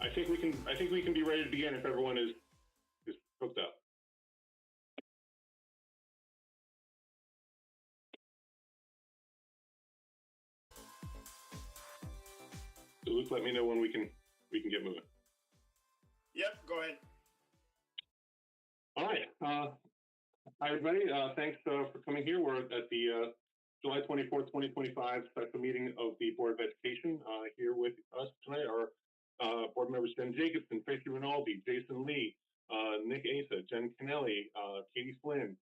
I think we can be ready to begin if everyone is hooked up. So Luke, let me know when we can get moving. Yep, go ahead. All right. Hi everybody. Thanks for coming here. We're at the July 24th, 2025 special meeting of the Board of Education. Here with us tonight are board members Jen Jacobson, Tracy Rinaldi, Jason Lee, Nick Asa, Jen Kennelly, Katie Flynn,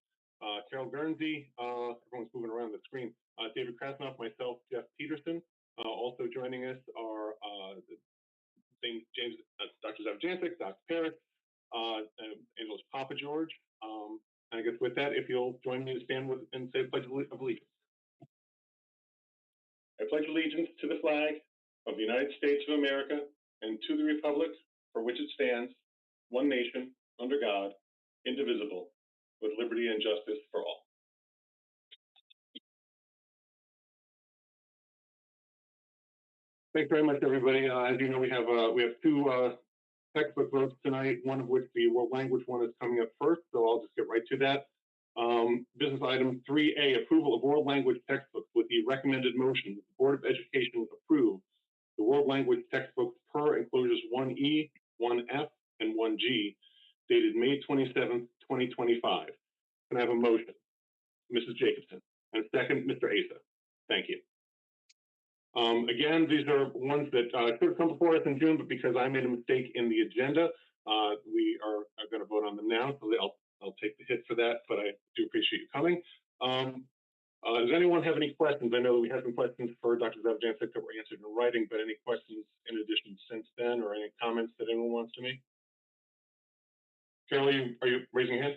Carol Guernsey, everyone's moving around the screen, David Krasnoff, myself, Jeff Peterson. Also joining us are James, Dr. Zavjancic, Dr. Parrott, Angelos Papa George. And I guess with that, if you'll join me to stand and say Pledge of Allegiance. I pledge allegiance to the flag of the United States of America and to the republic for which it stands, one nation, under God, indivisible, with liberty and justice for all. Thanks very much, everybody. As you know, we have two textbook votes tonight, one of which, the world language one, is coming up first, so I'll just get right to that. Business item 3A, approval of world language textbooks with the recommended motion that the Board of Education approve the world language textbooks per enclosures 1E, 1F, and 1G, dated May 27th, 2025. Can I have a motion? Mrs. Jacobson. And a second, Mr. Asa. Thank you. Again, these are ones that should have come before us in June, but because I made a mistake in the agenda, we are going to vote on them now. So I'll take the hit for that, but I do appreciate you coming. Does anyone have any questions? I know that we had some questions for Dr. Zavjancic that were answered in writing, but any questions in addition since then, or any comments that anyone wants to make? Carol, are you raising your hand?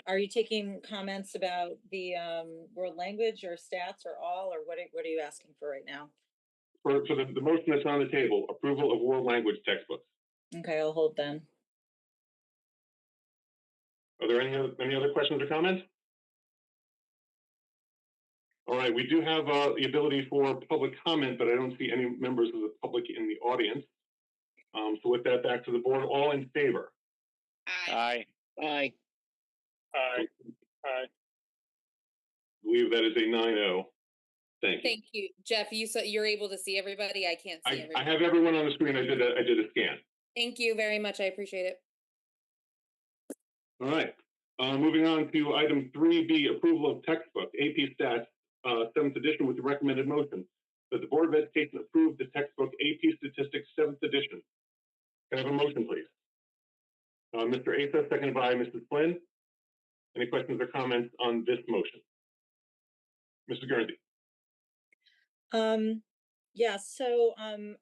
Are you taking comments about the world language or stats or all, or what are you asking for right now? For the motion that's on the table, approval of world language textbooks. Okay, I'll hold then. Are there any other questions or comments? All right, we do have the ability for public comment, but I don't see any members of the public in the audience. So with that, back to the board. All in favor? Aye. Aye. Aye. Aye. I believe that is a 9-0. Thank you. Thank you, Jeff. You're able to see everybody. I can't see everybody. I have everyone on the screen. I did a scan. Thank you very much. I appreciate it. All right. Moving on to item 3B, approval of textbook AP Stats 7th edition with the recommended motion that the Board of Education approve the textbook AP Statistics 7th edition. Can I have a motion, please? Mr. Asa, seconded by Mrs. Flynn. Any questions or comments on this motion? Mrs. Guernsey. Yeah, so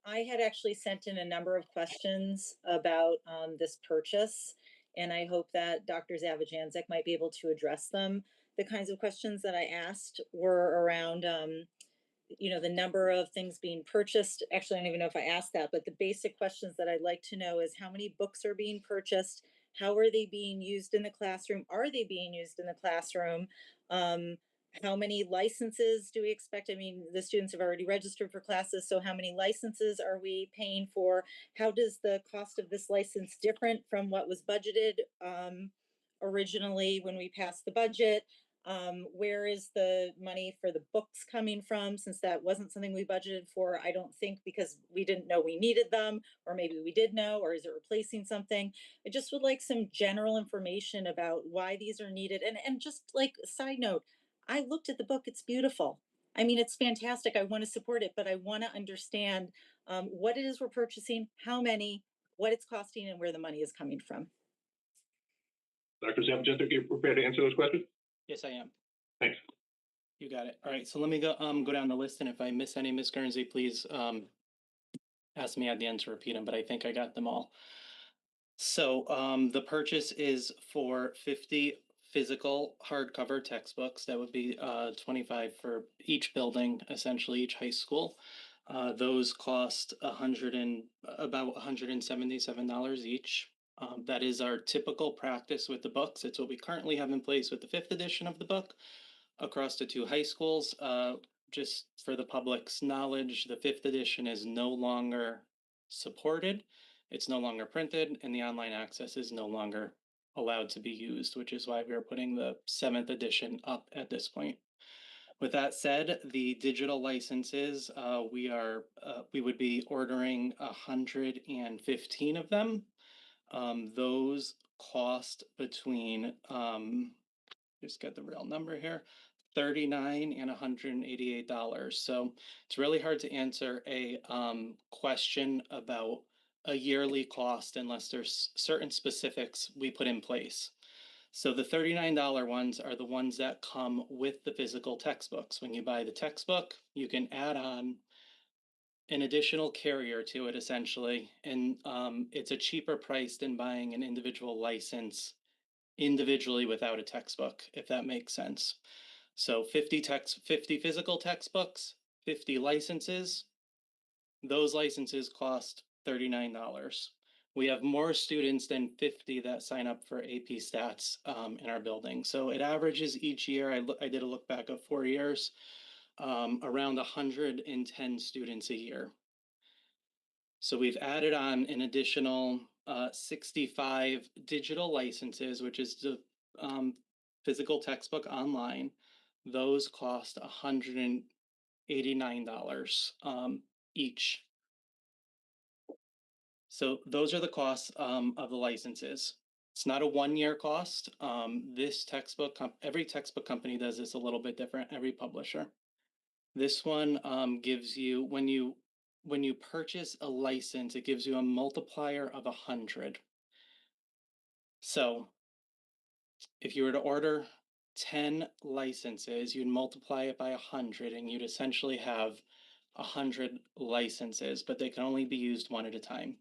I had actually sent in a number of questions about this purchase, and I hope that Dr. Zavjancic might be able to address them. The kinds of questions that I asked were around, the number of things being purchased. Actually, I don't even know if I asked that, but the basic questions that I'd like to know is how many books are being purchased? How are they being used in the classroom? Are they being used in the classroom? How many licenses do we expect? I mean, the students have already registered for classes, so how many licenses are we paying for? How does the cost of this license different from what was budgeted originally when we passed the budget? Where is the money for the books coming from, since that wasn't something we budgeted for? I don't think, because we didn't know we needed them, or maybe we did know, or is it replacing something? I just would like some general information about why these are needed. And just like a side note, I looked at the book. It's beautiful. I mean, it's fantastic. I want to support it, but I want to understand what it is we're purchasing, how many, what it's costing, and where the money is coming from. Dr. Zavjancic, are you prepared to answer those questions? Yes, I am. Thanks. You got it. All right, so let me go down the list, and if I miss any, Ms. Guernsey, please ask me at the end to repeat them, but I think I got them all. So the purchase is for 50 physical hardcover textbooks. That would be 25 for each building, essentially each high school. Those cost about $177 each. That is our typical practice with the books. It's what we currently have in place with the 5th edition of the book across the 2 high schools. just for the public's knowledge, the 5th edition is no longer supported. It's no longer printed, and the online access is no longer allowed to be used, which is why we are putting the 7th edition up at this point. With that said, the digital licenses, we would be ordering 115 of them. Those cost between, just get the real number here, $39 and $188. So it's really hard to answer a question about a yearly cost unless there's certain specifics we put in place. So the $39 ones are the ones that come with the physical textbooks. When you buy the textbook, you can add on an additional carrier to it essentially, and it's a cheaper price than buying an individual license individually without a textbook, if that makes sense. So 50 physical textbooks, 50 licenses. Those licenses cost $39. We have more students than 50 that sign up for AP Stats in our building. So it averages each year, I did a look back of 4 years, around 110 students a year. So we've added on an additional 65 digital licenses, which is the physical textbook online. Those cost $189 each. So those are the costs of the licenses. It's not a 1-year cost. This textbook, every textbook company does this a little bit different, every publisher. This one gives you, when you purchase a license, it gives you a multiplier of 100. So if you were to order 10 licenses, you'd multiply it by 100 and you'd essentially have 100 licenses, but they can only be used one at a time,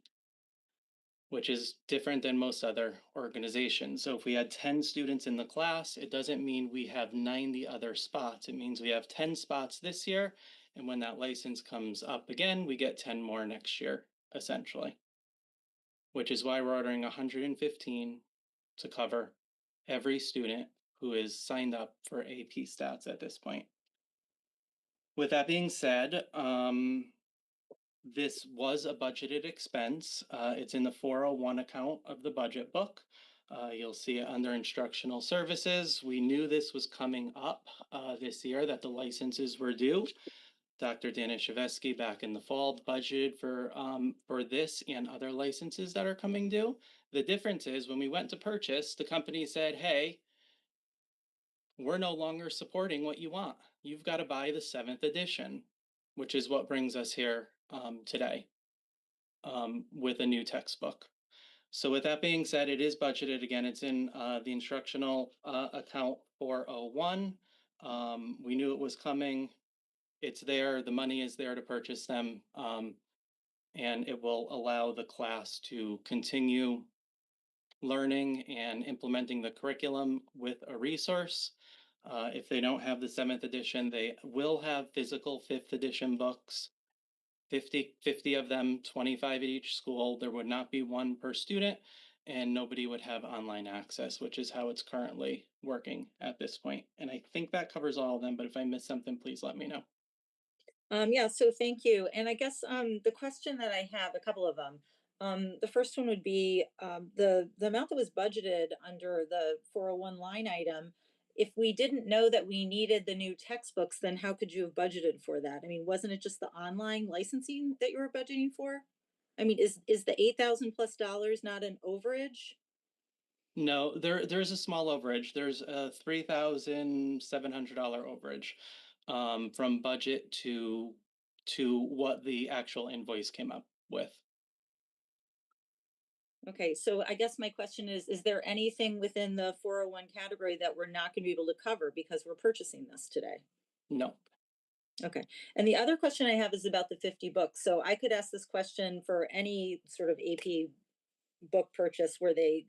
which is different than most other organizations. So if we had 10 students in the class, it doesn't mean we have 90 other spots. It means we have 10 spots this year, and when that license comes up again, we get 10 more next year, essentially. Which is why we're ordering 115 to cover every student who is signed up for AP Stats at this point. With that being said, this was a budgeted expense. It's in the 401 account of the budget book. You'll see it under instructional services. We knew this was coming up this year, that the licenses were due. Dr. Danishevsky back in the fall budgeted for this and other licenses that are coming due. The difference is when we went to purchase, the company said, hey, we're no longer supporting what you want. You've got to buy the 7th edition, which is what brings us here today with a new textbook. So with that being said, it is budgeted. Again, it's in the instructional account 401. We knew it was coming. It's there, the money is there to purchase them, and it will allow the class to continue learning and implementing the curriculum with a resource. If they don't have the 7th edition, they will have physical 5th edition books, 50 of them, 25 at each school. There would not be one per student, and nobody would have online access, which is how it's currently working at this point. And I think that covers all of them, but if I missed something, please let me know. Yeah, so thank you. And I guess the question that I have, a couple of them. The first one would be the amount that was budgeted under the 401 line item. If we didn't know that we needed the new textbooks, then how could you have budgeted for that? I mean, wasn't it just the online licensing that you were budgeting for? I mean, is the $8,000+ not an overage? No, there's a small overage. There's a $3,700 overage from budget to what the actual invoice came up with. Okay, so I guess my question is there anything within the 401 category that we're not going to be able to cover because we're purchasing this today? No. Okay. And the other question I have is about the 50 books. So I could ask this question for any sort of AP book purchase where they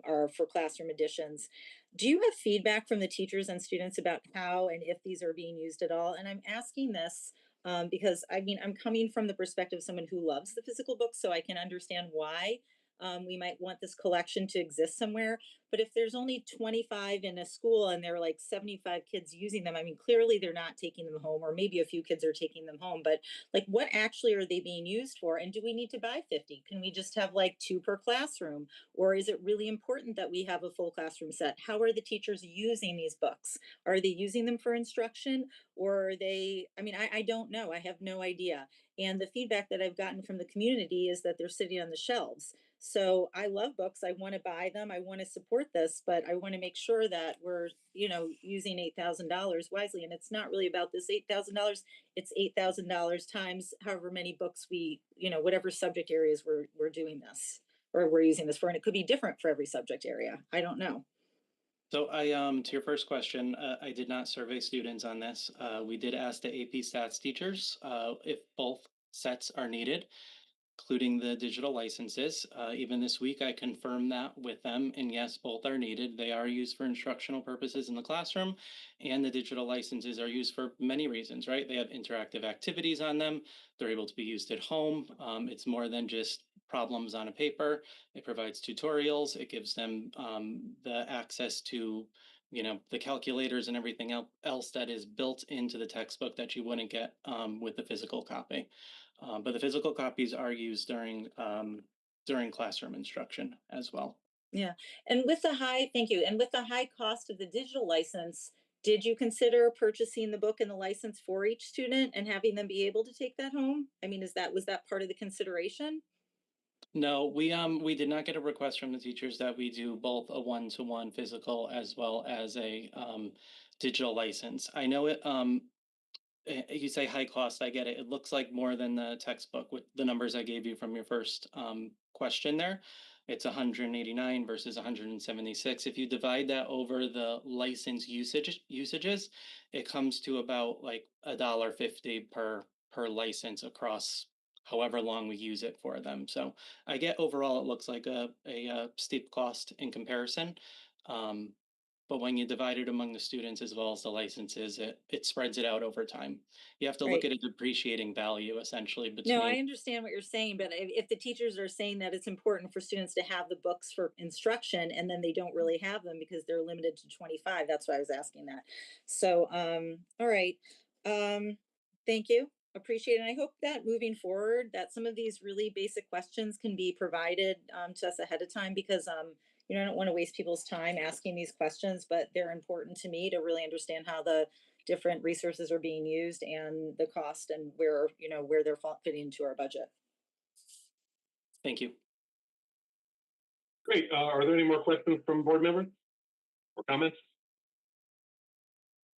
are for classroom editions. Do you have feedback from the teachers and students about how and if these are being used at all? And I'm asking this because I mean, I'm coming from the perspective of someone who loves the physical books, so I can understand why. We might want this collection to exist somewhere. But if there's only 25 in a school and there are like 75 kids using them, I mean, clearly they're not taking them home, or maybe a few kids are taking them home. But like, what actually are they being used for? And do we need to buy 50? Can we just have like 2 per classroom? Or is it really important that we have a full classroom set? How are the teachers using these books? Are they using them for instruction? Or are they, I mean, I don't know. I have no idea. And the feedback that I've gotten from the community is that they're sitting on the shelves. So I love books. I want to buy them. I want to support this, but I want to make sure that we're, using $8,000 wisely. And it's not really about this $8,000. It's $8,000 times however many books we, whatever subject areas we're doing this, or we're using this for. And it could be different for every subject area. I don't know. So to your first question, I did not survey students on this. We did ask the AP Stats teachers if both sets are needed, including the digital licenses. Even this week, I confirmed that with them, and yes, both are needed. They are used for instructional purposes in the classroom, and the digital licenses are used for many reasons, right? They have interactive activities on them. They're able to be used at home. It's more than just problems on a paper. It provides tutorials. It gives them the access to the calculators and everything else that is built into the textbook that you wouldn't get with the physical copy. But the physical copies are used during classroom instruction as well. Yeah. And thank you. And with the high cost of the digital license, did you consider purchasing the book and the license for each student and having them be able to take that home? I mean, was that part of the consideration? No, we did not get a request from the teachers that we do both a one-to-one physical as well as a digital license. I know it you say high cost, I get it. It looks like more than the textbook with the numbers I gave you from your first question there. It's 189 versus 176. If you divide that over the license usages, it comes to about like $1.50 per license across however long we use it for them. So I get overall it looks like a steep cost in comparison. But when you divide it among the students as well as the licenses, it spreads it out over time. You have to look Right. at a depreciating value essentially No, I between. understand what you're saying, but if the teachers are saying that it's important for students to have the books for instruction and then they don't really have them because they're limited to 25, that's why I was asking that. So, all right. Thank you. Appreciate it. And I hope that moving forward, that some of these really basic questions can be provided to us ahead of time, because I don't want to waste people's time asking these questions, but they're important to me to really understand how the different resources are being used and the cost and where they're fitting into our budget. Thank you. Great. Are there any more questions from board members or comments?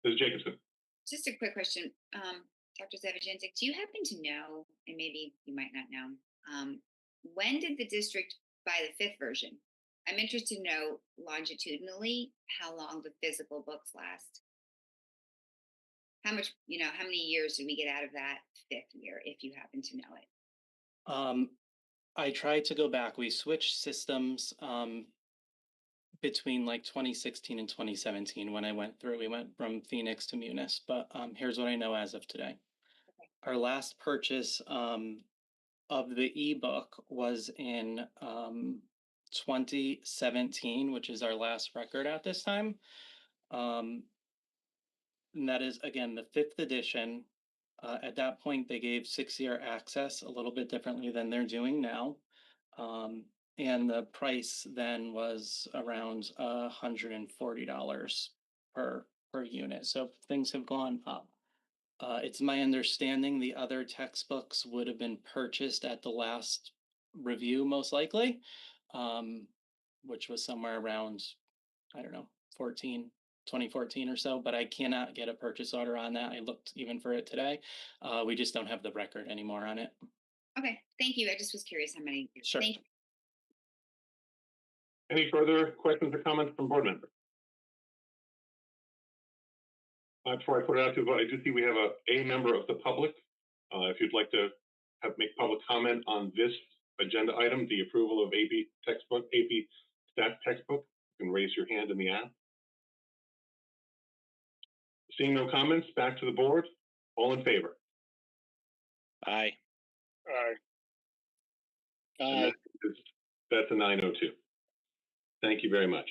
Ms. Jacobson. Just a quick question. Dr. Zavajancic, do you happen to know, and maybe you might not know, when did the district buy the 5th version? I'm interested to know longitudinally how long the physical books last. How much, how many years did we get out of that 5th year, if you happen to know it? I tried to go back. We switched systems between like 2016 and 2017 when I went through. We went from Phoenix to Munis, but here's what I know as of today. Okay. Our last purchase of the ebook was in 2017, which is our last record at this time. And that is, again, the 5th edition. At that point, they gave 6-year access a little bit differently than they're doing now. And the price then was around $140 per unit. So things have gone up. It's my understanding the other textbooks would have been purchased at the last review, most likely, which was somewhere around, I don't know, 2014 or so, but I cannot get a purchase order on that. I looked even for it today. We just don't have the record anymore on it. Okay, thank you. I just was curious how many. Sure. Thank you. Any further questions or comments from board members? Before I put it out to a vote, I do see we have a member of the public. If you'd like to make public comment on this agenda item, the approval of AP Stats textbook, you can raise your hand in the app. Seeing no comments, back to the board. All in favor? Aye. Aye. And that is That's a 902. Thank you very much.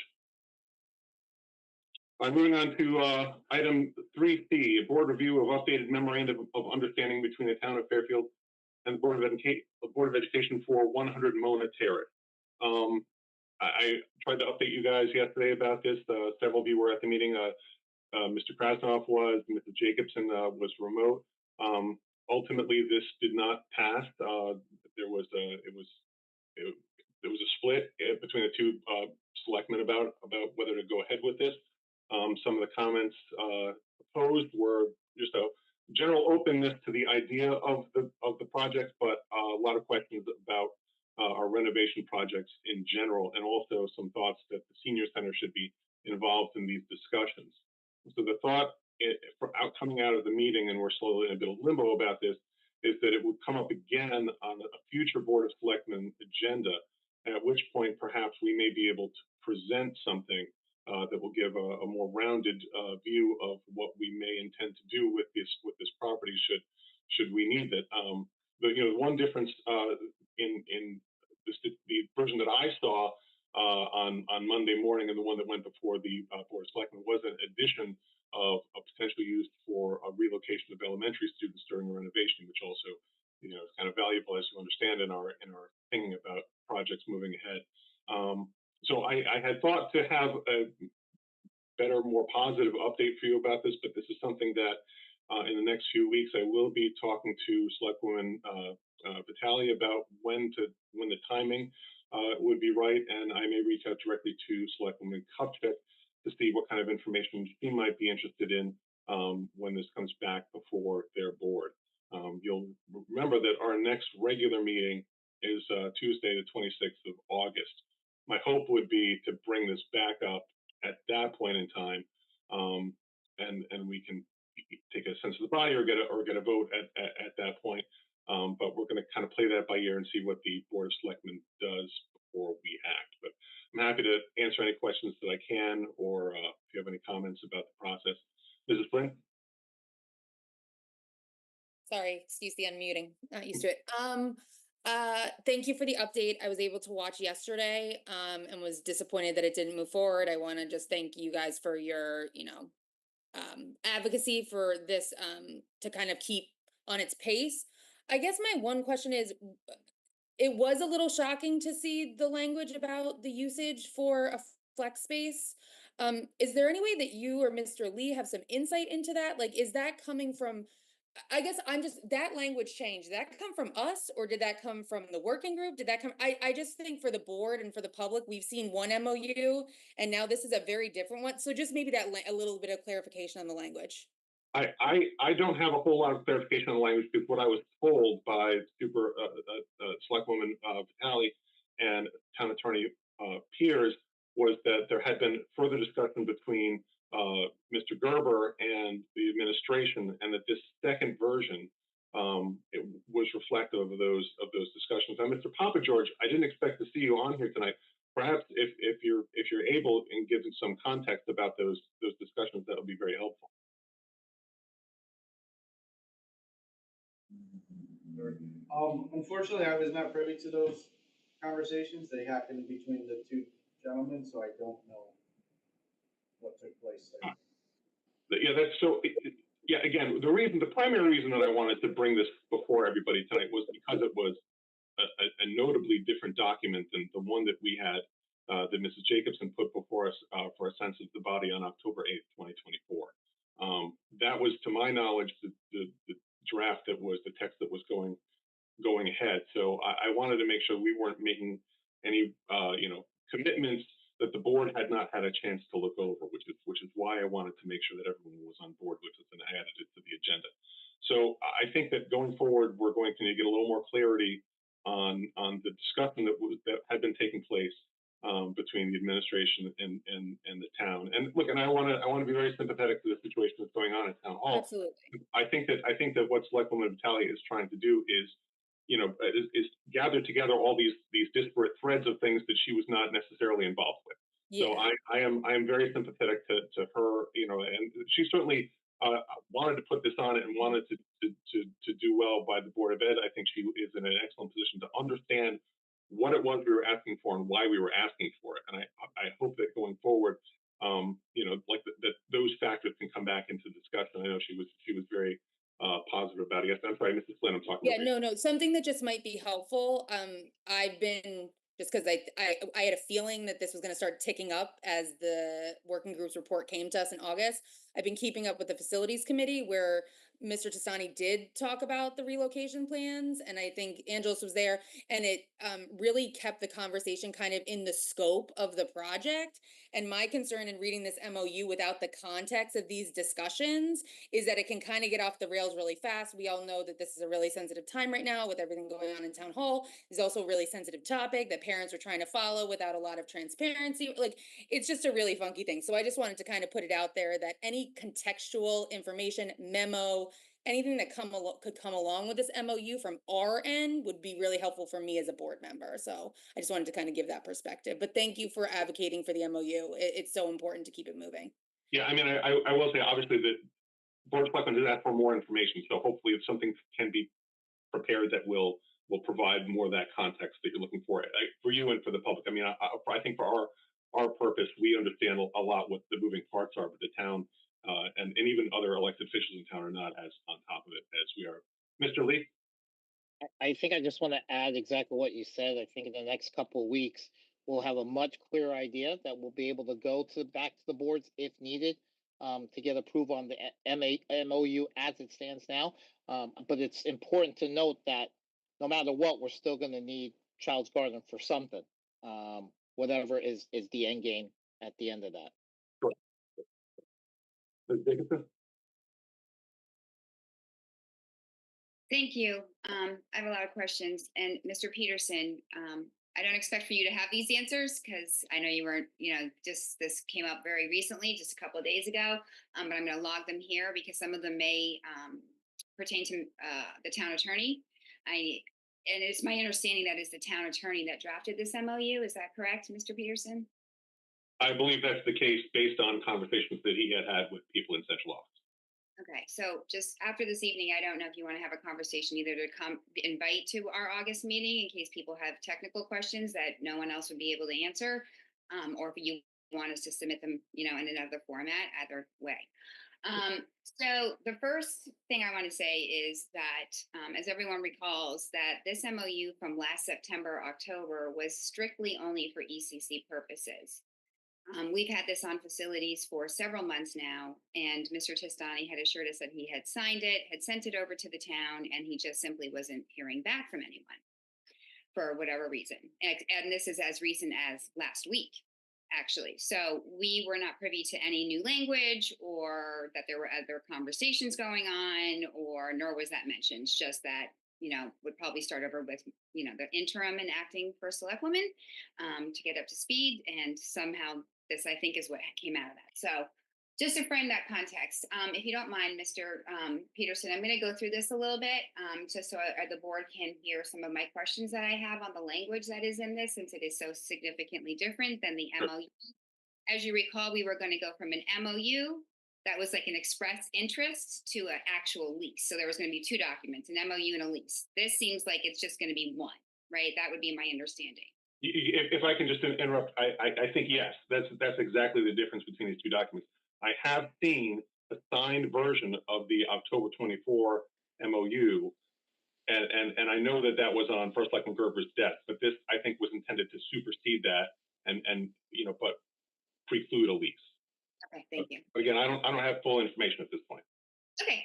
All right, moving on to item 3C, a board review of updated memorandum of understanding between the town of Fairfield and the Board of Education for 100 Mona Terrace. I tried to update you guys yesterday about this. Several of you were at the meeting. Mr. Krasnoff was, Mrs. Jacobson was remote. Ultimately, this did not pass. There was a split between the two selectmen about whether to go ahead with this. Some of the comments proposed were just a general openness to the idea of the project, but a lot of questions about our renovation projects in general, and also some thoughts that the senior center should be involved in these discussions. So the thought coming out of the meeting, and we're slowly in a bit of limbo about this, is that it would come up again on a future Board of Selectmen agenda, at which point perhaps we may be able to present something that will give a more rounded view of what we may intend to do with this property should we need it. But one difference in the version that I saw on Monday morning and the one that went before the Board of Selectmen was an addition of a potential use for a relocation of elementary students during the renovation, which also is kind of valuable, as you understand, in our thinking about projects moving ahead. So I had thought to have a better, more positive update for you about this, but this is something that in the next few weeks I will be talking to Selectwoman Vitale about when the timing would be right, and I may reach out directly to Selectwoman Kupchak to see what kind of information she might be interested in when this comes back before their board. You'll remember that our next regular meeting is Tuesday, the 26th of August. My hope would be to bring this back up at that point in time, and we can take a sense of the body or get a vote at that point. But we're going to kind of play that by ear and see what the Board of Selectmen does before we act. But I'm happy to answer any questions that I can, or if you have any comments about the process. Mrs. Flynn? Sorry, excuse the unmuting, not used to it. Thank you for the update. I was able to watch yesterday, and was disappointed that it didn't move forward. I want to just thank you guys for your, advocacy for this, to kind of keep on its pace. I guess my one question is, it was a little shocking to see the language about the usage for a flex space. Is there any way that you or Mr. Lee have some insight into that? Like, is that coming from, I guess that language change, did that come from us, or did that come from the working group? Did that come, I just think for the board and for the public, we've seen one MOU and now this is a very different one. So just maybe a little bit of clarification on the language. I don't have a whole lot of clarification on the language, because what I was told by Selectwoman Vitale and Town Attorney Piers was that there had been further discussion between Mr. Gerber and the administration, and that this second version it was reflective of those discussions. Now, Mr. Papa George, I didn't expect to see you on here tonight. Perhaps if you're able and give some context about those discussions, that would be very helpful. Unfortunately, I was not privy to those conversations. They happened between the two gentlemen, so I don't know what took place there. Yeah, that's so. Yeah, again, the primary reason that I wanted to bring this before everybody tonight was because it was a notably different document than the one that we had, that Mrs. Jacobson put before us for a sense of the body on October 8th, 2024. That was, to my knowledge, the draft that was the text that was going ahead. So I wanted to make sure we weren't making any commitments that the board had not had a chance to look over, which is why I wanted to make sure that everyone was on board with it, and I added it to the agenda. So I think that going forward, we're going to need to get a little more clarity on the discussion that had been taking place between the administration and the town. And look, and I want to be very sympathetic to the situation that's going on at Town Hall. Absolutely. I think that what Selectwoman Vitale is trying to do is gather together all these disparate threads of things that she was not necessarily involved with. Yeah. So I am very sympathetic to her, and she certainly wanted to put this on it and wanted to do well by the Board of Ed. I think she is in an excellent position to understand what it was we were asking for and why we were asking for it. And I hope that going forward, like that those factors can come back into discussion. I know she was very positive about it. Yes, I'm sorry, Mrs. Flynn, I'm talking Yeah, over you. no, something that just might be helpful. I've been just because I had a feeling that this was going to start ticking up as the working group's report came to us in August. I've been keeping up with the facilities committee where Mr. Tastani did talk about the relocation plans, and I think Angelos was there, and it really kept the conversation kind of in the scope of the project. And my concern in reading this MOU without the context of these discussions is that it can kind of get off the rails really fast. We all know that this is a really sensitive time right now with everything going on in town hall. It's also a really sensitive topic that parents are trying to follow without a lot of transparency. Like, it's just a really funky thing. So I just wanted to kind of put it out there that any contextual information, memo, anything that could come along with this MOU from our end would be really helpful for me as a board member. So I just wanted to kind of give that perspective. But thank you for advocating for the MOU. It's so important to keep it moving. Yeah, I mean, I will say obviously that Board of Selectmen did ask for more information, so hopefully if something can be prepared that will provide more of that context that you're looking for you and for the public. I mean, I think for our purpose, we understand a lot what the moving parts are, but the town and even other elected officials in town are not as on top of it as we are. Mr. Lee? I think I just want to add exactly what you said. I think in the next couple of weeks, we'll have a much clearer idea that we'll be able to go back to the boards if needed to get approval on the MOU as it stands now. But it's important to note that no matter what, we're still going to need Child's Garden for something, whatever is the end game at the end of that. Sure. Ms. Dickinson? Thank you. I have a lot of questions. And Mr. Peterson, I don't expect for you to have these answers because I know you weren't, just this came up very recently, just a couple of days ago. But I'm going to log them here because some of them may pertain to the town attorney. And it's my understanding that it's the town attorney that drafted this MOU. Is that correct, Mr. Peterson? I believe that's the case based on conversations that he had with people in central office. Okay, so just after this evening, I don't know if you want to have a conversation either to come invite to our August meeting in case people have technical questions that no one else would be able to answer, or if you want us to submit them, in another format, either way. So the first thing I want to say is that, as everyone recalls, that this MOU from last September, October was strictly only for ECC purposes. We've had this on facilities for several months now, and Mr. Tastani had assured us that he had signed it, had sent it over to the town, and he just simply wasn't hearing back from anyone for whatever reason. And this is as recent as last week, actually. So we were not privy to any new language or that there were other conversations going on, nor was that mentioned. It's just that, would probably start over with, the interim and acting first selectwoman to get up to speed. And somehow this, I think, is what came out of that. So just to frame that context, if you don't mind, Mr. Peterson, I'm going to go through this a little bit just so the board can hear some of my questions that I have on the language that is in this, since it is so significantly different than the MOU. As you recall, we were going to go from an MOU that was like an express interest to an actual lease. So there was going to be two documents, an MOU and a lease. This seems like it's just going to be one, right? That would be my understanding. If I can just interrupt, I think yes, that's exactly the difference between these two documents. I have seen a signed version of the October 24 MOU, and I know that was on First Selectman Gerber's desk, but this I think was intended to supersede that and but preclude a lease. Okay, thank you. But again, I don't have full information at this point. Okay.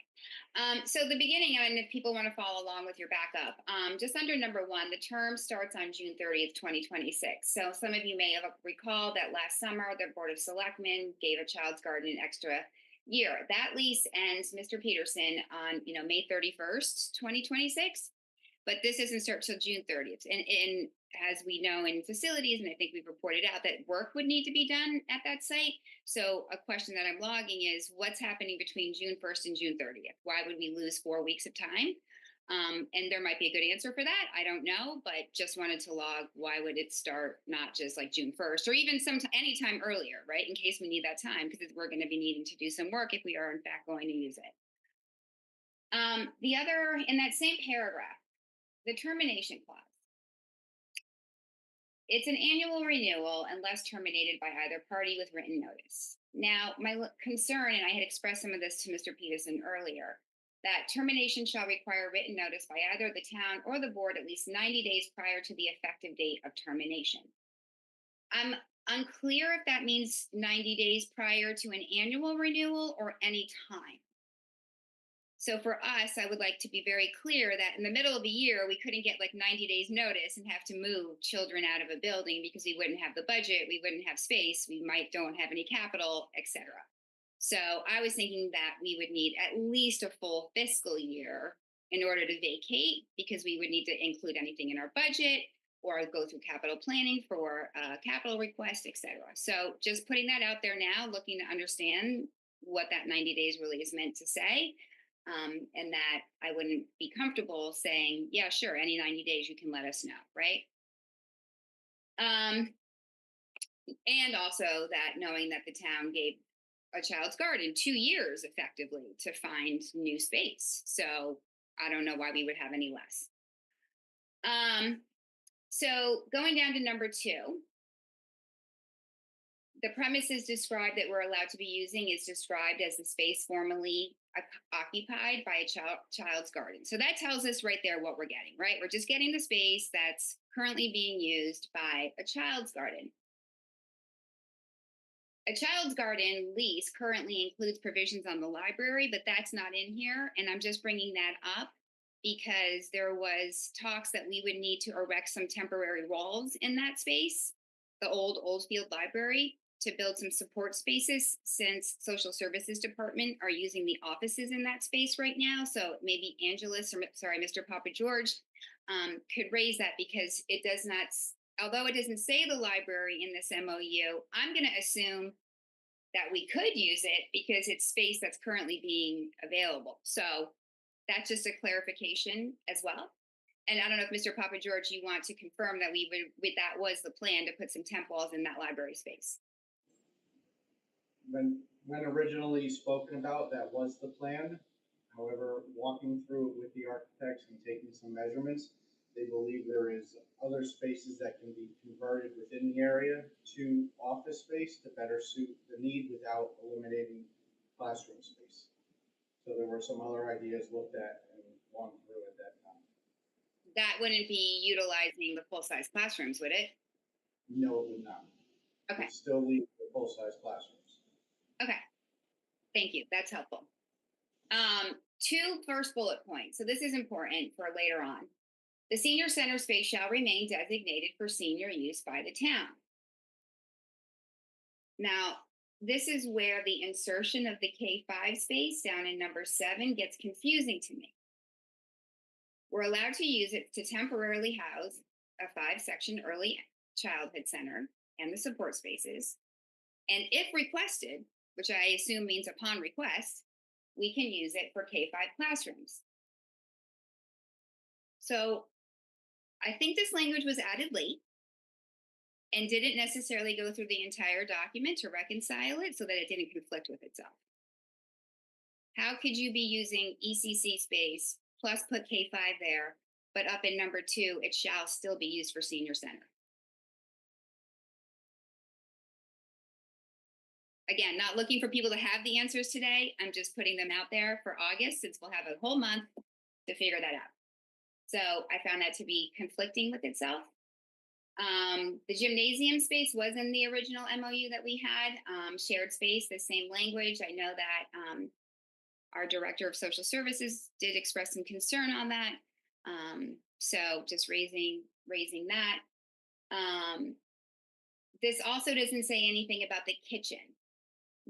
So the beginning, and if people want to follow along with your backup, just under number 1, the term starts on June 30th, 2026. So some of you may have recalled that last summer, the Board of Selectmen gave a Child's Garden an extra year. That lease ends, Mr. Peterson, on May 31st, 2026. But this doesn't start till June 30th. And as we know in facilities, and I think we've reported out, that work would need to be done at that site. So a question that I'm logging is what's happening between June 1st and June 30th? Why would we lose 4 weeks of time? And there might be a good answer for that. I don't know, but just wanted to log why would it start not just like June 1st or even anytime earlier, right? In case we need that time, because we're going to be needing to do some work if we are in fact going to use it. The other, in that same paragraph, the termination clause. it's an annual renewal unless terminated by either party with written notice. Now, my concern, and I had expressed some of this to Mr. Peterson earlier, that termination shall require written notice by either the town or the board at least 90 days prior to the effective date of termination. I'm unclear if that means 90 days prior to an annual renewal or any time. So for us, I would like to be very clear that in the middle of the year, we couldn't get like 90 days notice and have to move children out of a building because we wouldn't have the budget, we wouldn't have space, we don't have any capital, etc. So I was thinking that we would need at least a full fiscal year in order to vacate, because we would need to include anything in our budget or go through capital planning for capital requests, etc. So just putting that out there now, looking to understand what that 90 days really is meant to say. And that I wouldn't be comfortable saying, yeah, sure, any 90 days you can let us know, right? And also that knowing that the town gave a child's garden 2 years effectively to find new space. So I don't know why we would have any less. So going down to number 2, the premises described that we're allowed to be using is described as the space formerly occupied by a child's garden. So that tells us right there what we're getting, right? We're just getting the space that's currently being used by a child's garden. A child's garden lease currently includes provisions on the library, but that's not in here. And I'm just bringing that up because there was talks that we would need to erect some temporary walls in that space, the old Oldfield Library, to build some support spaces, since social services department are using the offices in that space right now. So maybe Mr. Papa George could raise that, because it does not, although it doesn't say the library in this MOU, I'm going to assume that we could use it because it's space that's currently being available. So that's just a clarification as well. And I don't know if Mr. Papa George, you want to confirm that that was the plan, to put some temp walls in that library space. When originally spoken about, that was the plan. However, walking through it with the architects and taking some measurements, they believe there is other spaces that can be converted within the area to office space to better suit the need without eliminating classroom space. So there were some other ideas looked at and gone through at that time. That wouldn't be utilizing the full-size classrooms, would it? No, it would not. Okay. It still leave the full-size classrooms. Okay, thank you, that's helpful. 2 first bullet points, so this is important for later on. The senior center space shall remain designated for senior use by the town. Now, this is where the insertion of the K-5 space down in number 7 gets confusing to me. We're allowed to use it to temporarily house a 5-section early childhood center and the support spaces. And if requested, which I assume means upon request, we can use it for K-5 classrooms. So I think this language was added late and didn't necessarily go through the entire document to reconcile it so that it didn't conflict with itself. How could you be using ECC space plus put K-5 there, but up in number 2, it shall still be used for senior center? Again, not looking for people to have the answers today. I'm just putting them out there for August, since we'll have a whole month to figure that out. So I found that to be conflicting with itself. The gymnasium space was in the original MOU that we had. Shared space, the same language. I know that our director of social services did express some concern on that. So just raising that. This also doesn't say anything about the kitchen.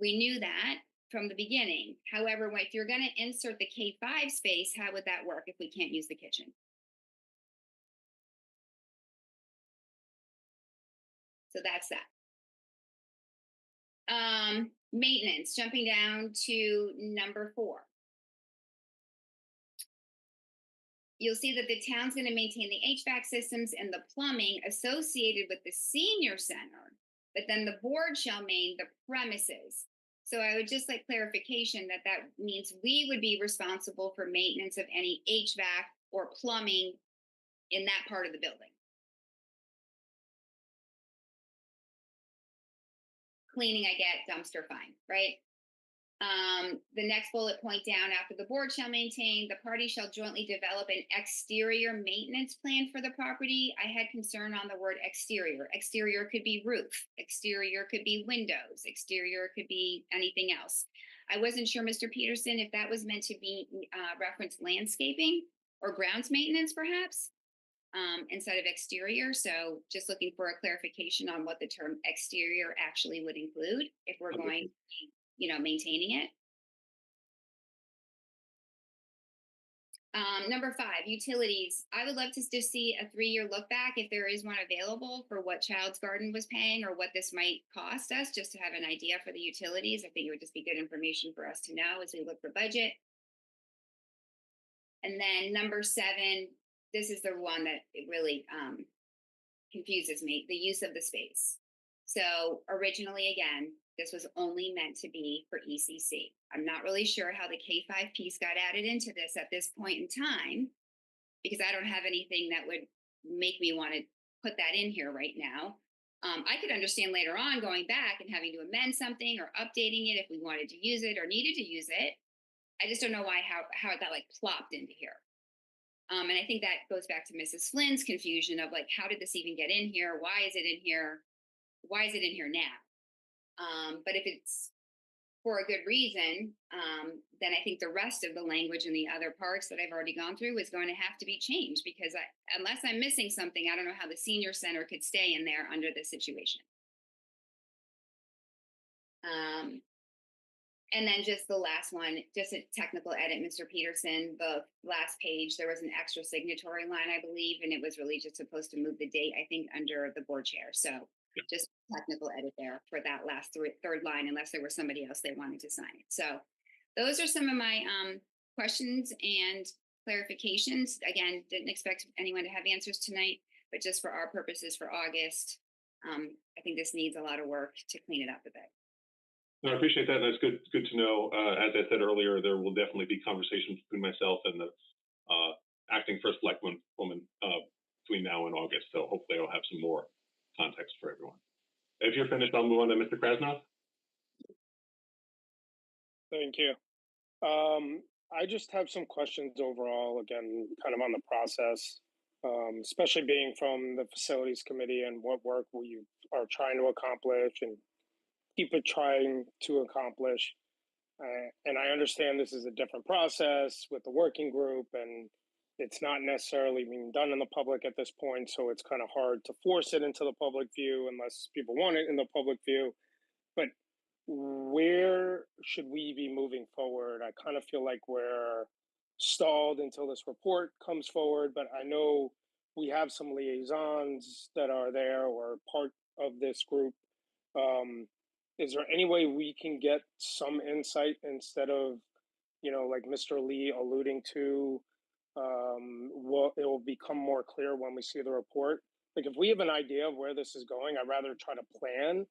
We knew that from the beginning. However, if you're going to insert the K-5 space, how would that work if we can't use the kitchen? So that's that. Maintenance, jumping down to number 4. You'll see that the town's going to maintain the HVAC systems and the plumbing associated with the senior center, but then the board shall maintain the premises. So I would just like clarification that that means we would be responsible for maintenance of any HVAC or plumbing in that part of the building. cleaning I get, dumpster fine, right? The next bullet point down, after the board shall maintain, the party shall jointly develop an exterior maintenance plan for the property. I had concern on the word exterior. Exterior could be roof, exterior could be windows, exterior could be anything else. I wasn't sure, Mr. Peterson, if that was meant to be reference landscaping or grounds maintenance, perhaps, instead of exterior. So just looking for a clarification on what the term exterior actually would include if we're going to be, maintaining it. Number 5, utilities. I would love to just see a 3-year look back if there is one available for what Child's Garden was paying or what this might cost us, just to have an idea for the utilities. I think it would just be good information for us to know as we look for budget. And then number 7, this is the one that it really confuses me, the use of the space. So originally, again, this was only meant to be for ECC. I'm not really sure how the K-5 piece got added into this at this point in time, because I don't have anything that would make me want to put that in here right now. I could understand later on going back and having to amend something or updating it if we wanted to use it or needed to use it. I just don't know how it got like plopped into here. And I think that goes back to Mrs. Flynn's confusion of like, how did this even get in here? Why is it in here? Why is it in here now? But if it's for a good reason, then I think the rest of the language in the other parts that I've already gone through is going to have to be changed, because unless I'm missing something, I don't know how the senior center could stay in there under this situation. And then just the last one, just a technical edit, Mr. Peterson, the last page, there was an extra signatory line, I believe, and it was really just supposed to move the date, I think, under the board chair. So just technical edit there for that last third line, unless there was somebody else they wanted to sign it. So those are some of my questions and clarifications. Again, didn't expect anyone to have answers tonight, but just for our purposes for August, I think this needs a lot of work to clean it up a bit. No, I appreciate that. That's good to know. As I said earlier, there will definitely be conversations between myself and the acting first selectwoman between now and August. So hopefully I'll have some more context for everyone. If you're finished, I'll move on to Mr. Krasnov. Thank you. I just have some questions overall, again, kind of on the process, especially being from the facilities committee and what work we are trying to accomplish and keep it trying to accomplish. And I understand this is a different process with the working group, and it's not necessarily being done in the public at this point. So it's kind of hard to force it into the public view unless people want it in the public view. But where should we be moving forward? I kind of feel like we're stalled until this report comes forward, but I know we have some liaisons that are there or part of this group. Is there any way we can get some insight instead of, like Mr. Lee alluding to, it will become more clear when we see the report? Like if we have an idea of where this is going, I'd rather try to plan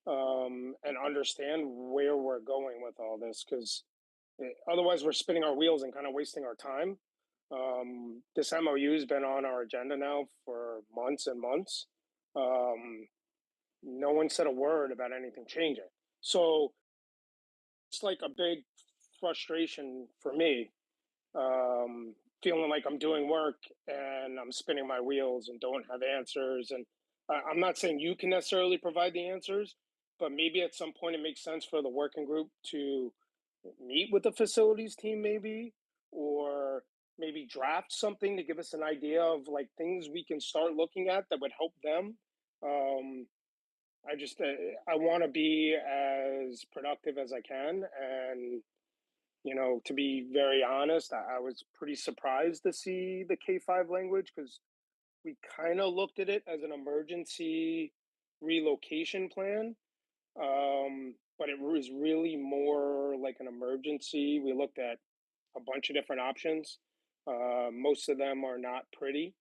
and understand where we're going with all this, because otherwise we're spinning our wheels and kind of wasting our time. This MOU has been on our agenda now for months and months. No one said a word about anything changing. So it's like a big frustration for me, feeling like I'm doing work and I'm spinning my wheels and don't have answers. And I'm not saying you can necessarily provide the answers, but maybe at some point it makes sense for the working group to meet with the facilities team maybe, or maybe draft something to give us an idea of like things we can start looking at that would help them. I want to be as productive as I can, and to be very honest, I was pretty surprised to see the K-5 language, because we kind of looked at it as an emergency relocation plan, but it was really more like an emergency. We looked at a bunch of different options. Most of them are not pretty,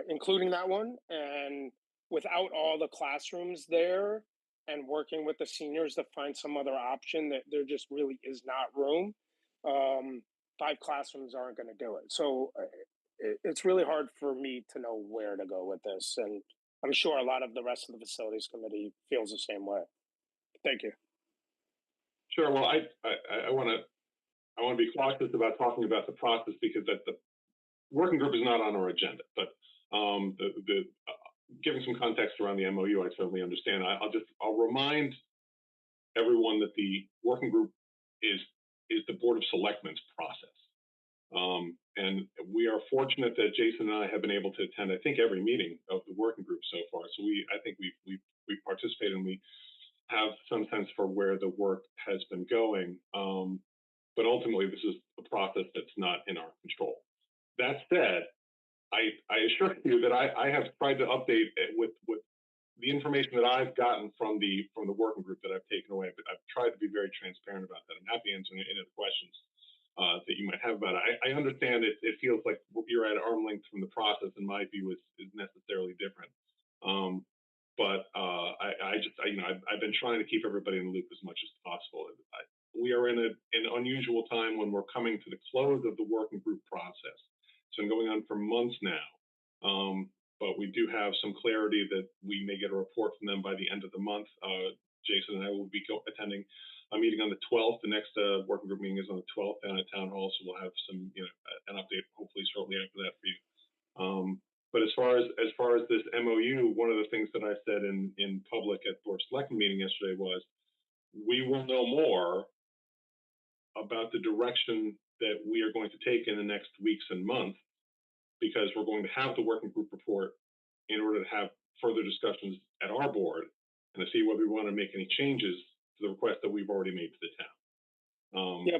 including that one. And without all the classrooms there and working with the seniors to find some other option, that there just really is not room. 5 classrooms aren't going to do it. So it's really hard for me to know where to go with this. And I'm sure a lot of the rest of the facilities committee feels the same way. Thank you. Sure. Well, I want to be cautious about talking about the process because the working group is not on our agenda. But giving some context around the MOU, I certainly understand. I'll remind everyone that the working group is the Board of Selectmen's process. And we are fortunate that Jason and I have been able to attend, I think, every meeting of the working group so far. So I think we participate and we have some sense for where the work has been going. But ultimately, this is a process that's not in our control. That said, I assure you that I have tried to update it with the information that I've gotten from the working group that I've taken away. But I've tried to be very transparent about that. I'm happy to answer any other questions that you might have about it. I understand it feels like you're at arm's length from the process, and my view is necessarily different. But I've been trying to keep everybody in the loop as much as possible. We are in an unusual time when we're coming to the close of the working group process. It's been going on for months now. But we do have some clarity that we may get a report from them by the end of the month. Jason and I will be attending a meeting on the 12th. The next working group meeting is on the 12th down at Town Hall, so we'll have some, an update hopefully shortly after that for you. But as far as this MOU, one of the things that I said in public at Board of Selectmen meeting yesterday was, we will know more about the direction that we are going to take in the next weeks and months, because we're going to have the working group report in order to have further discussions at our board and to see whether we want to make any changes to the request that we've already made to the town. Yeah,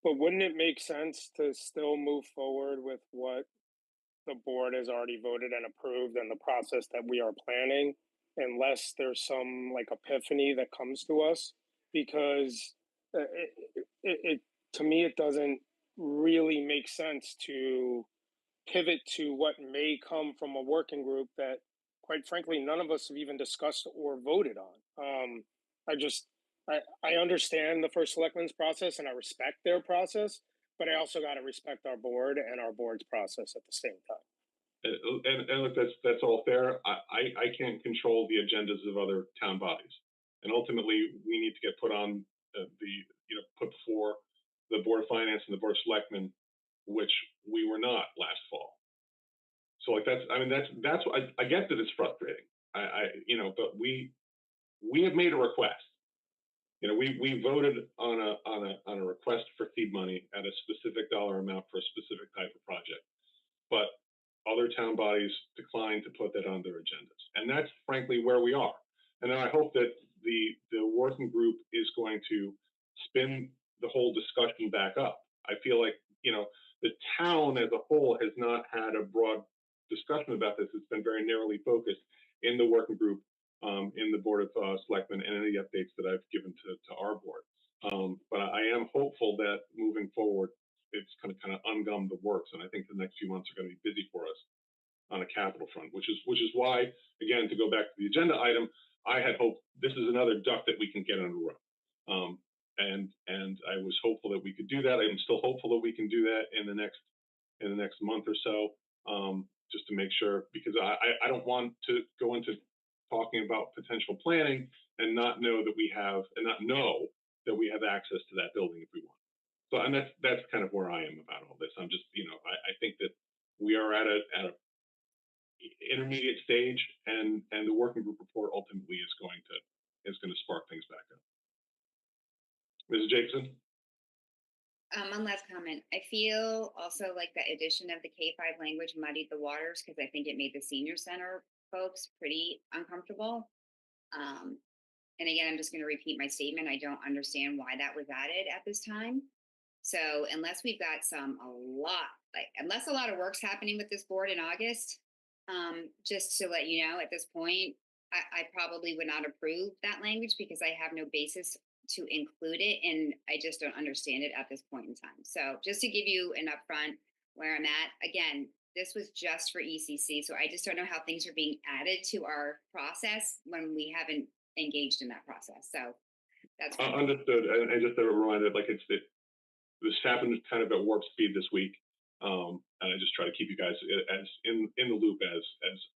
but wouldn't it make sense to still move forward with what the board has already voted and approved and the process that we are planning, unless there's some like epiphany that comes to us? Because it to me, it doesn't really make sense to pivot to what may come from a working group that, quite frankly, none of us have even discussed or voted on. I understand the first selectmen's process and I respect their process, but I also got to respect our board and our board's process at the same time. And look, that's all fair. I can't control the agendas of other town bodies, and ultimately we need to get put on put before the Board of Finance and the Board of Selectmen, which we were not last fall. So like that's what I get that it's frustrating. But we have made a request. We voted on a request for seed money at a specific dollar amount for a specific type of project, but other town bodies declined to put that on their agendas, and that's frankly where we are. And I hope that the working group is going to spin the whole discussion back up. I feel like the town as a whole has not had a broad discussion about this. It's been very narrowly focused in the working group, in the Board of Selectmen, and any updates that I've given to our board. But I am hopeful that moving forward, it's going to kind of ungum the works, and I think the next few months are going to be busy for us on a capital front, which is why, again, to go back to the agenda item, I had hoped this is another duck that we can get on a row. And I was hopeful that we could do that. I'm still hopeful that we can do that in the next month or so, just to make sure, because I don't want to go into talking about potential planning and not know that we have access to that building if we want. So, and that's kind of where I am about all this. I'm just, I think that we are at a intermediate stage, and the working group report ultimately is going to spark things back up. Mrs. Jacobson? One last comment. I feel also like the addition of the K-5 language muddied the waters, because I think it made the senior center folks pretty uncomfortable. And again, I'm just going to repeat my statement. I don't understand why that was added at this time. So unless we've got unless a lot of work's happening with this board in August, just to let you know, at this point, I probably would not approve that language, because I have no basis to include it, and I just don't understand it at this point in time. So just to give you an upfront where I'm at, again, this was just for ECC, so I just don't know how things are being added to our process when we haven't engaged in that process. So that's understood. And just a reminder, this happened kind of at warp speed this week, and I just try to keep you guys as in the loop as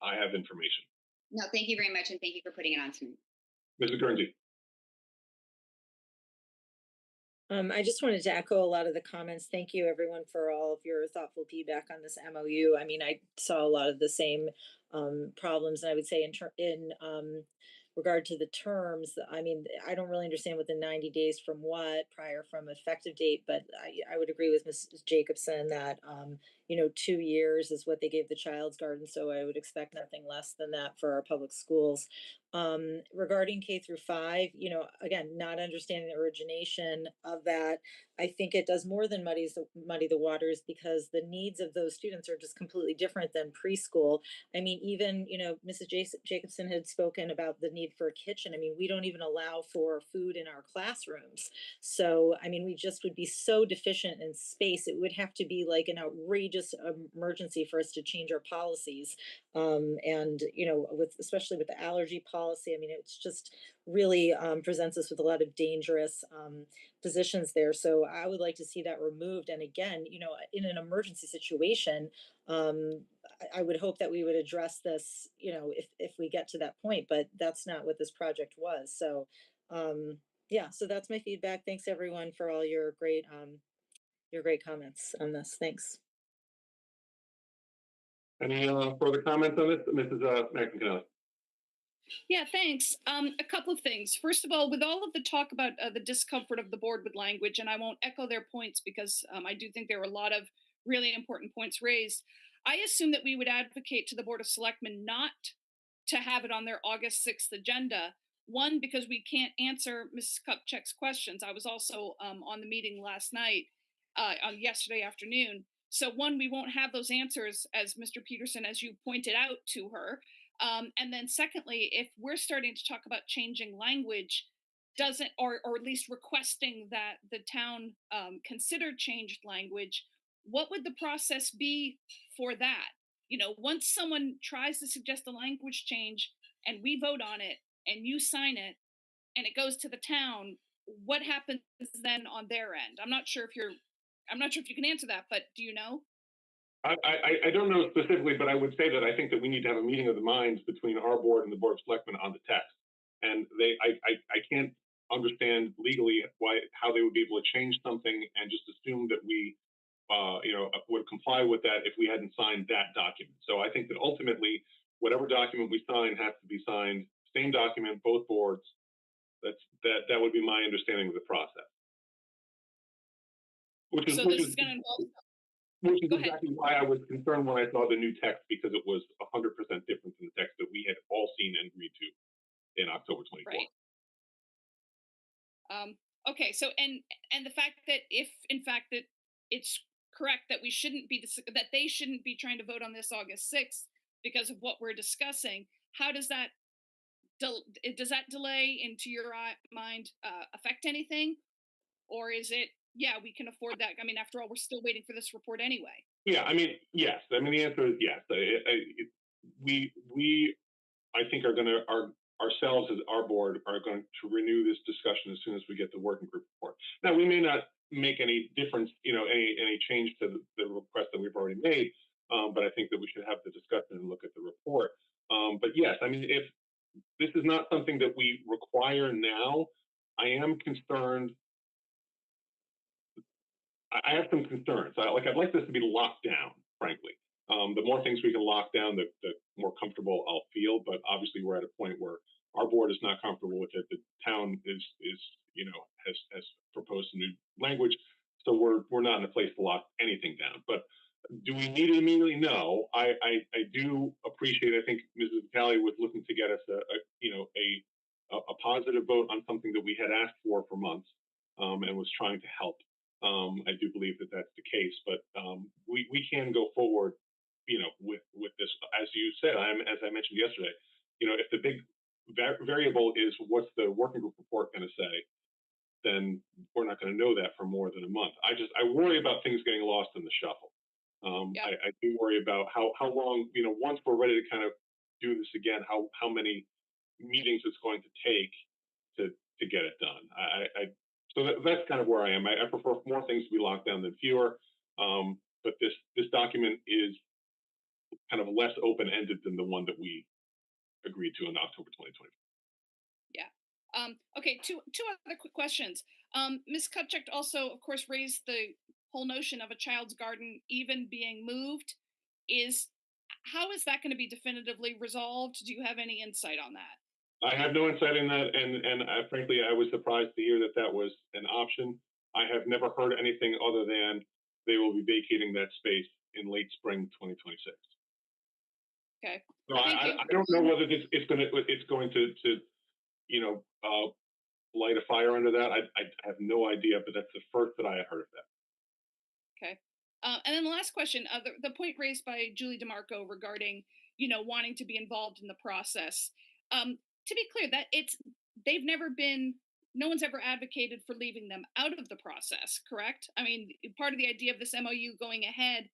I have information. No, thank you very much, and thank you for putting it on to me. Mrs. Guernsey. I just wanted to echo a lot of the comments. Thank you, everyone, for all of your thoughtful feedback on this MOU. I mean, I saw a lot of the same problems, and I would say in regard to the terms, I mean, I don't really understand what the 90 days from what prior from effective date, but I would agree with Mrs. Jacobson that 2 years is what they gave the Child's Garden, so I would expect nothing less than that for our public schools. Regarding K through 5, again, not understanding the origination of that, I think it does more than muddy the waters, because the needs of those students are just completely different than preschool. I mean, even, Mrs. Jacobson had spoken about the need for a kitchen. I mean, we don't even allow for food in our classrooms. So, I mean, we just would be so deficient in space. It would have to be like an outrageous emergency for us to change our policies. And especially with the allergy policy, I mean, it's just really presents us with a lot of dangerous positions there. So I would like to see that removed. And again, in an emergency situation, I would hope that we would address this, if we get to that point, but that's not what this project was. So yeah, so that's my feedback. Thanks everyone for all your great comments on this. Thanks. Any further comments on this, Mrs. McIntyre? Yeah, thanks. A couple of things. First of all, with all of the talk about the discomfort of the board with language, and I won't echo their points because I do think there were a lot of really important points raised. I assume that we would advocate to the Board of Selectmen not to have it on their August 6th agenda. One, because we can't answer Mrs. Kupchak's questions. I was also on the meeting last night, on yesterday afternoon. So one, we won't have those answers, as Mr. Peterson, as you pointed out to her. And then secondly, if we're starting to talk about changing language, doesn't, or at least requesting that the town consider changed language, what would the process be for that? Once someone tries to suggest a language change and we vote on it and you sign it and it goes to the town, what happens then on their end? I'm not sure if you can answer that, but do you know? I don't know specifically, but I would say that I think that we need to have a meeting of the minds between our board and the Board of Selectmen on the text. And I can't understand legally how they would be able to change something and just assume that we would comply with that if we hadn't signed that document. So I think that ultimately, whatever document we sign has to be signed, same document, both boards. That would be my understanding of the process. Which is going to involve. Which is exactly why I was concerned when I saw the new text, because it was 100% different from the text that we had all seen and agreed to in October 24th. Right. Okay. So, and the fact that if in fact that it's correct that that they shouldn't be trying to vote on this August 6th because of what we're discussing, how does that delay, into your mind, affect anything, or is it? Yeah, we can afford that. I mean, after all, we're still waiting for this report anyway. Yeah, I mean, yes. I mean, the answer is yes. We I think ourselves as our board are going to renew this discussion as soon as we get the working group report. Now, we may not make any difference, any change to the request that we've already made, but I think that we should have the discussion and look at the report. But yes, I mean, if this is not something that we require now, I am concerned. I have some concerns. I'd like this to be locked down, frankly. The more things we can lock down, the more comfortable I'll feel. But obviously, we're at a point where our board is not comfortable with it. The town has proposed some new language, so we're not in a place to lock anything down. But do we need it immediately? No. I do appreciate. I think Mrs. Callie was looking to get us a positive vote on something that we had asked for months, and was trying to help. I do believe that that's the case, but we can go forward, with this. As you said, as I mentioned yesterday, if the big variable is what's the working group report going to say, then we're not going to know that for more than a month. I worry about things getting lost in the shuffle. I do worry about how long, once we're ready to kind of do this again, how many meetings it's going to take to get it done. So that's kind of where I am. I prefer more things to be locked down than fewer. But this document is kind of less open-ended than the one that we agreed to in October 2020. Yeah. Okay. Two other quick questions. Ms. Kupchak also, of course, raised the whole notion of a child's garden even being moved. How is that going to be definitively resolved? Do you have any insight on that? I have no insight in that, and frankly, I was surprised to hear that that was an option. I have never heard anything other than they will be vacating that space in late spring 2026. Okay. So I don't know whether it's going to light a fire under that. I have no idea, but that's the first that I had heard of that. Okay. And then the last question, the point raised by Julie DeMarco regarding, wanting to be involved in the process. To be clear, no one's ever advocated for leaving them out of the process, correct? I mean, part of the idea of this MOU going ahead,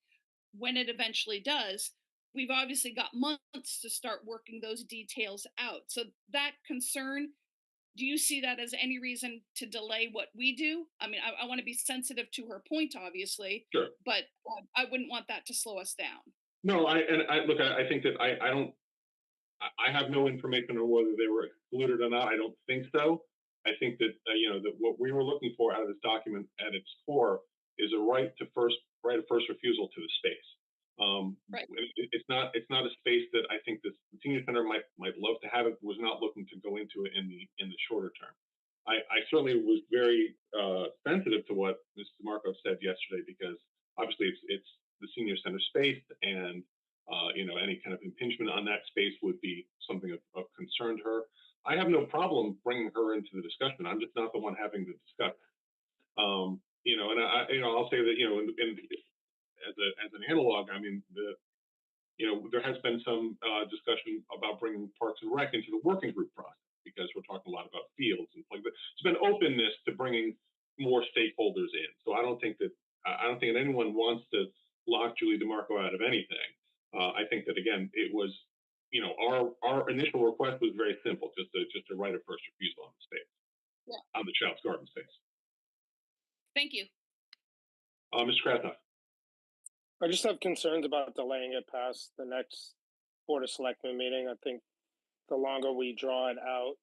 when it eventually does, we've obviously got months to start working those details out. So that concern, do you see that as any reason to delay what we do? I mean, I want to be sensitive to her point, obviously, Sure. but I wouldn't want that to slow us down. No, I think that I have no information on whether they were excluded or not. I don't think so. I think that that what we were looking for out of this document at its core is a right of first refusal to the space. Right. It's not a space that I think the senior center might love to have. It was not looking to go into it in the shorter term. I certainly was very sensitive to what Mrs. DeMarco said yesterday, because obviously it's the senior center space, and any kind of impingement on that space would be something of concern to her. I have no problem bringing her into the discussion. I'm just not the one having the discussion. And I'll say that as an analog, I mean, there has been some discussion about bringing Parks and Rec into the working group process, because we're talking a lot about fields and like that. There's been openness to bringing more stakeholders in. So I don't think that anyone wants to lock Julie DeMarco out of anything. I think that, again, it was, our initial request was very simple, just a right of first refusal on the space, on the child's garden space. Thank you. Mr. Krasnoff. I just have concerns about delaying it past the next Board of Selectmen meeting. I think the longer we draw it out,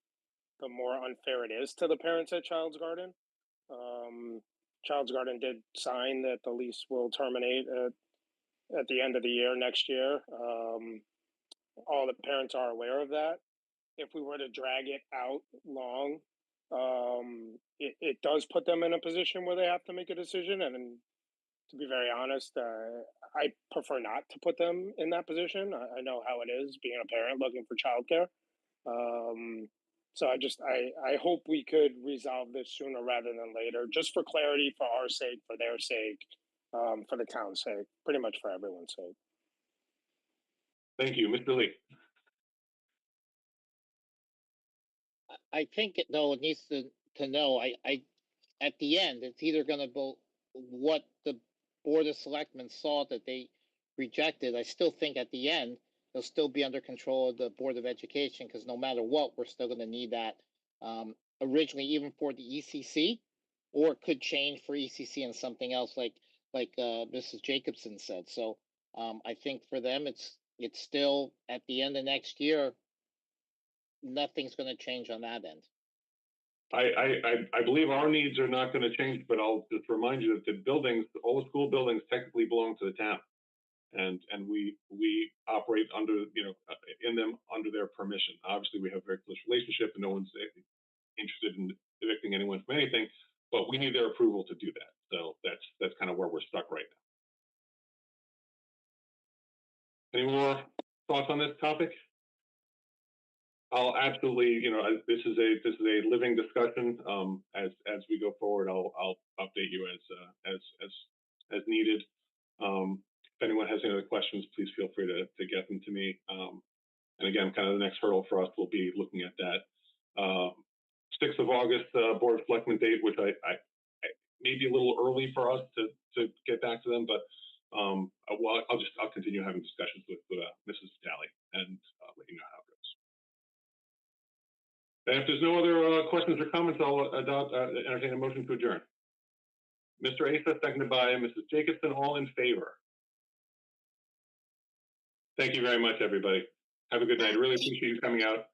the more unfair it is to the parents at Child's Garden. Child's Garden did sign that the lease will terminate at the end of the year next year. All the parents are aware of that. If we were to drag it out long, it does put them in a position where they have to make a decision. And to be very honest, I prefer not to put them in that position. I know how it is being a parent looking for childcare. So I hope we could resolve this sooner rather than later, just for clarity, for our sake, for their sake, for the town's sake, pretty much for everyone's sake. Thank you, Mr. Lee. I think it needs to know. I at the end, it's either going to go what the Board of Selectmen saw that they rejected. I still think at the end they'll still be under control of the Board of Education, because no matter what, we're still going to need that originally, even for the ECC, or it could change for ECC and something else like Mrs. Jacobson said. So I think for them, it's still at the end of next year. Nothing's going to change on that end. I believe our needs are not going to change, but I'll just remind you that the buildings, all the school buildings, technically belong to the town, and we operate under in them under their permission. Obviously, we have a very close relationship, and no one's interested in evicting anyone from anything, but we need their approval to do that. So that's kind of where we're stuck right now. Any more thoughts on this topic? I'll absolutely, this is a living discussion. As we go forward, I'll update you as needed. If anyone has any other questions, please feel free to get them to me. And again, kind of the next hurdle for us will be looking at that 6th of August Board of Selectmen date, which I may be a little early for us to get back to them, but I'll continue having discussions with Mrs. Daly and let you know how it goes. And if there's no other questions or comments, I'll entertain a motion to adjourn. Mr. Asa, seconded by Mrs. Jacobson, all in favor. Thank you very much, everybody. Have a good night. I really appreciate you coming out.